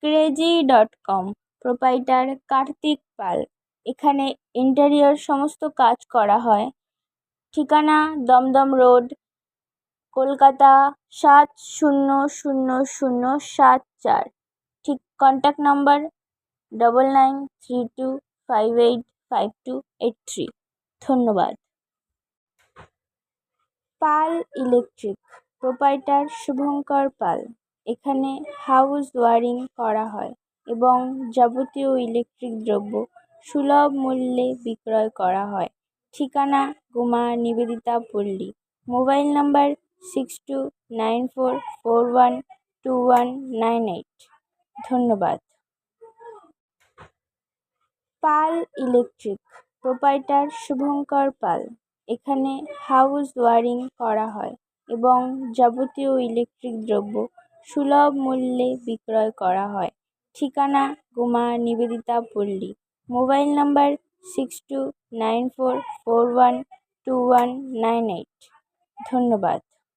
crazy.com, proprietor Kartik পাল। এখানে interior সমস্ত কাজ করা হয়। ঠিকানা দমদম রোড, কলকাতা 700074। ঠিক কন্ট্যাক্ট নাম্বার 9932585283। ধন্যবাদ। পাল ইলেকট্রিক, প্রোপাইটার শুভঙ্কর পাল। এখানে হাউস ওয়ারিং করা হয় এবং যাবতীয় ইলেকট্রিক দ্রব্য সুলভ মূল্যে বিক্রয় করা হয়। ঠিকানা গুমা নিবেদিতা পল্লী। Mobile number 6294412198। ধন্যবাদ। পাল ইলেকট্রিক, প্রোপাইটার শুভঙ্কর পাল। এখানে হাউস ওয়ারিং করা হয় এবং যাবতীয় ইলেকট্রিক দ্রব্য সুলভ মূল্যে বিক্রয় করা হয়। ঠিকানা গুমা নিবেদিতা পল্লী। Mobile number 6294412198। ধন্যবাদ।